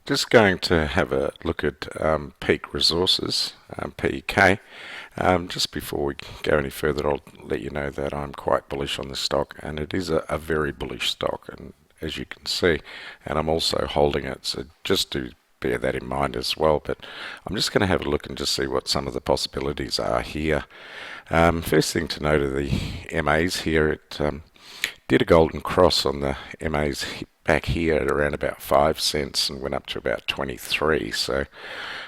Just going to have a look at Peak Resources, PEK. Just before we go any further, I'll let you know that I'm quite bullish on this stock, and it is a very bullish stock, and as you can see, and I'm also holding it, so just to bear that in mind as well. But I'm just going to have a look and just see what some of the possibilities are here. First thing to note are the MAs here. It did a golden cross on the MAs back here at around about 5 cents and went up to about 23, so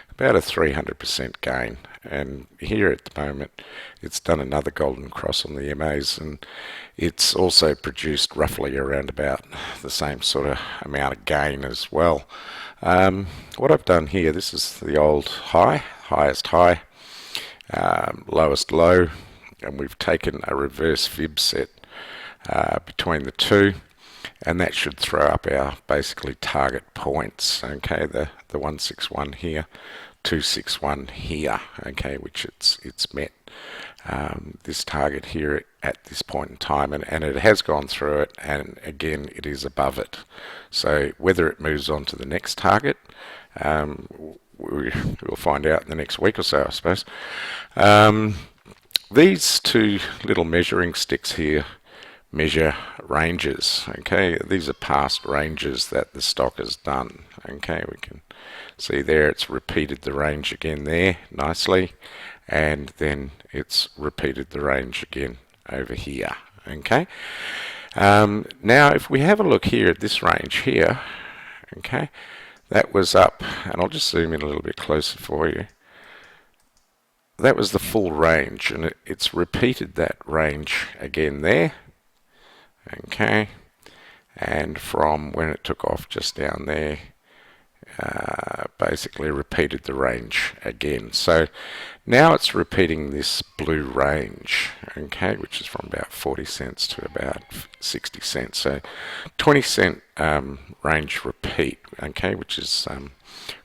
about a 300% gain. And here at the moment it's done another golden cross on the MAs, and it's also produced roughly around about the same sort of amount of gain as well. What I've done here, this is the old high, highest high, lowest low, and we've taken a reverse fib set between the two, and that should throw up our basically target points. Okay, the 161 here, 261 here. Okay, which it's met this target here at this point in time, and it has gone through it, and again it is above it. So whether it moves on to the next target, we'll find out in the next week or so, I suppose. These two little measuring sticks here measure ranges. Okay, these are past ranges that the stock has done. Okay, we can see there it's repeated the range again there nicely, and then it's repeated the range again over here. Okay, now if we have a look here at this range here, okay, that was up, and I'll just zoom in a little bit closer for you. That was the full range, and it's repeated that range again there. Okay, and from when it took off just down there, basically repeated the range again. So now it's repeating this blue range, okay, which is from about 40 cents to about 60 cents. So 20 cent range repeat, okay, which is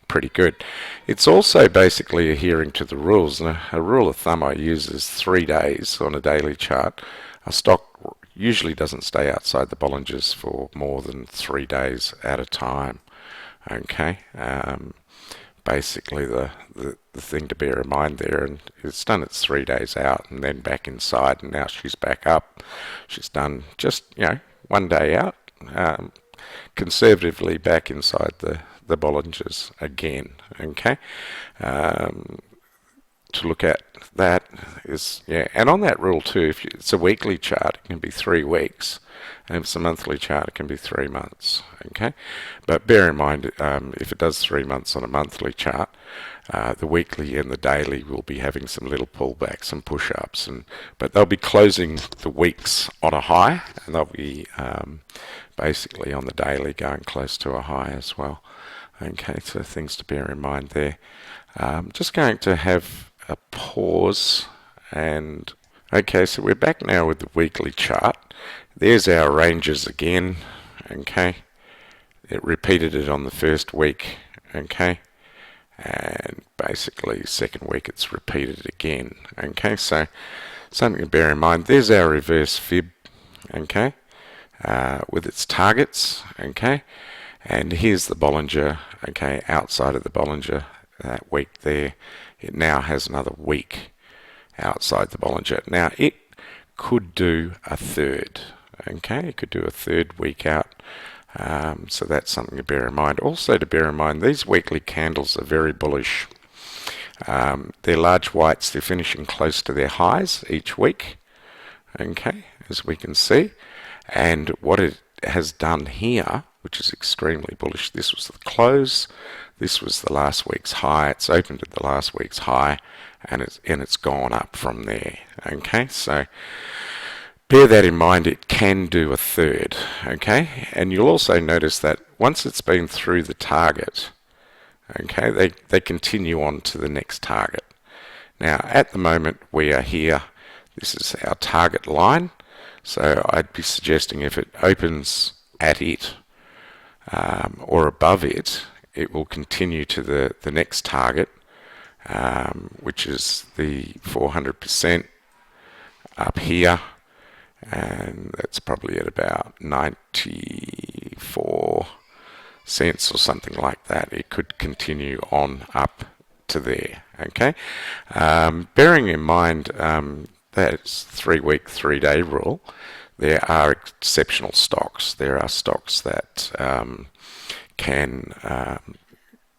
pretty good. It's also basically adhering to the rules. And a rule of thumb I use is 3 days on a daily chart. A stock usually doesn't stay outside the Bollingers for more than 3 days at a time. Okay, basically the thing to bear in mind there, and it's done its 3 days out and then back inside, and now she's back up. She's done just 1 day out, conservatively back inside the Bollingers again. Okay, to look at that is, and on that rule too, if it's a weekly chart, it can be 3 weeks, and if it's a monthly chart, it can be 3 months. Okay, but bear in mind, if it does 3 months on a monthly chart, the weekly and the daily will be having some little pullbacks and push-ups, but they'll be closing the weeks on a high, and they'll be basically on the daily going close to a high as well. Okay, so things to bear in mind there. Just going to have a pause, and okay, so we're back now with the weekly chart. There's our ranges again. Okay, it repeated it on the first week. Okay, and basically second week it's repeated it again. Okay, so something to bear in mind. There's our reverse fib. Okay, with its targets. Okay, and here's the Bollinger. Okay, outside of the Bollinger that week there, it now has another week outside the Bollinger. Now it could do a third. Okay, it could do a third week out. So that's something to bear in mind. Also to bear in mind, these weekly candles are very bullish. They're large whites. They're finishing close to their highs each week. Okay, as we can see. And what it has done here, which is extremely bullish, this was the close. This was the last week's high. It's opened at the last week's high, and it's gone up from there. Okay, so bear that in mind. It can do a third. Okay, and you'll also notice that once it's been through the target, okay, they continue on to the next target. Now at the moment we are here. This is our target line. So I'd be suggesting if it opens at it or above it, it will continue to the next target, which is the 400% up here, and that's probably at about 94 cents or something like that, it could continue on up to there. Okay, bearing in mind that's 3-week, 3-day rule. There are exceptional stocks. There are stocks that can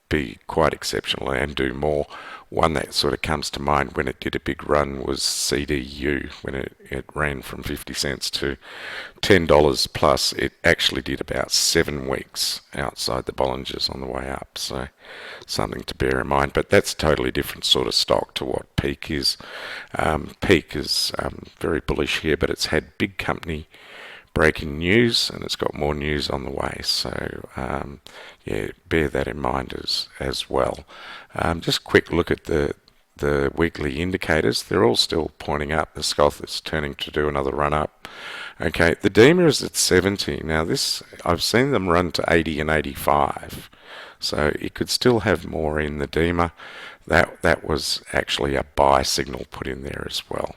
be quite exceptional and do more. One that sort of comes to mind when it did a big run was CDU. When it ran from 50 cents to $10 plus, it actually did about 7 weeks outside the Bollingers on the way up. So something to bear in mind. But that's a totally different sort of stock to what Peak is. Peak is very bullish here, but it's had big company breaking news, and it's got more news on the way. So yeah, bear that in mind as well. Just a quick look at the weekly indicators. They're all still pointing up. The Scoth is turning to do another run up. Okay, the DEMA is at 70. Now this, I've seen them run to 80 and 85. So it could still have more in the DEMA. That was actually a buy signal put in there as well.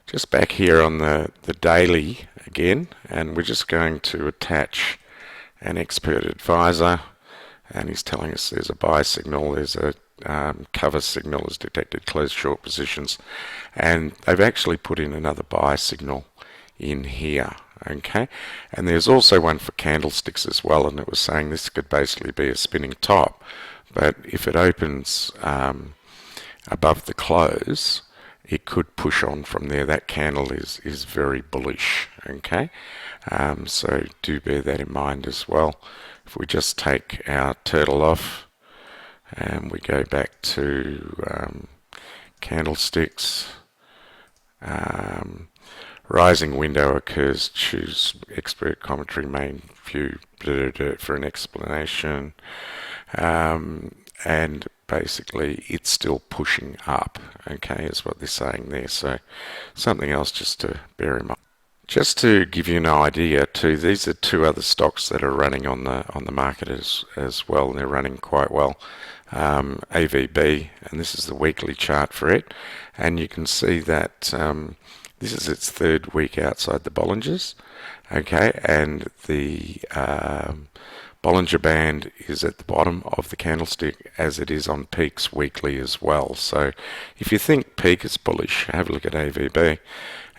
Just back here on the daily again, and we're just going to attach an expert advisor, and he's telling us there's a buy signal, there's a cover signal is detected, closed short positions, and they've actually put in another buy signal in here. Okay, and there's also one for candlesticks as well, and it was saying this could basically be a spinning top, but if it opens above the close, it could push on from there. That candle is very bullish. Okay, so do bear that in mind as well. If we just take our turtle off and we go back to candlesticks, rising window occurs, choose expert commentary main view for an explanation, and basically it's still pushing up. Okay, is what they're saying there. So something else just to bear in mind. Just to give you an idea too, these are two other stocks that are running on the market as well, and they're running quite well. AVB, and this is the weekly chart for it, and you can see that this is its 3rd week outside the Bollingers. Okay, and the Bollinger Band is at the bottom of the candlestick, as it is on Peak's weekly as well. So if you think Peak is bullish, have a look at AVB.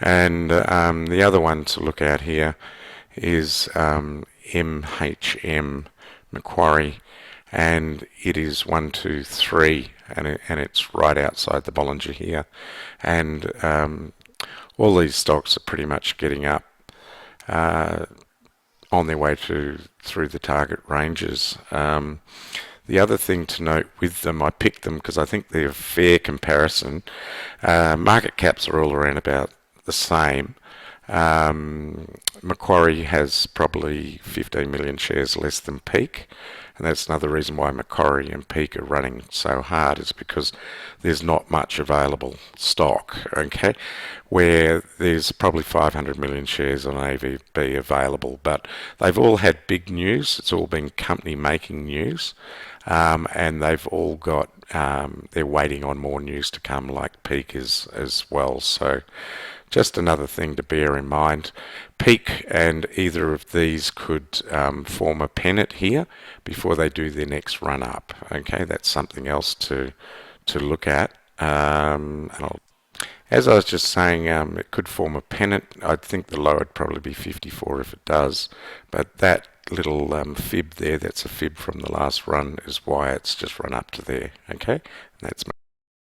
And the other one to look at here is MHM Macquarie, and it is 1, 2, 3, and it's right outside the Bollinger here. And all these stocks are pretty much getting up on their way through the target ranges. The other thing to note with them, I picked them because I think they're a fair comparison. Market caps are all around about the same. Macquarie has probably 15 million shares less than Peak, and that's another reason why Macquarie and Peak are running so hard, is because there's not much available stock. Okay, where there's probably 500 million shares on AVB available, but they've all had big news. It's all been company making news, and they've all got they're waiting on more news to come, like Peak is as well. So just another thing to bear in mind. Peak and either of these could form a pennant here before they do their next run up. Okay, that's something else to look at. As I was just saying, it could form a pennant. I think the low would probably be 54 if it does, but that little fib there, that's a fib from the last run, is why it's just run up to there. Okay, and that's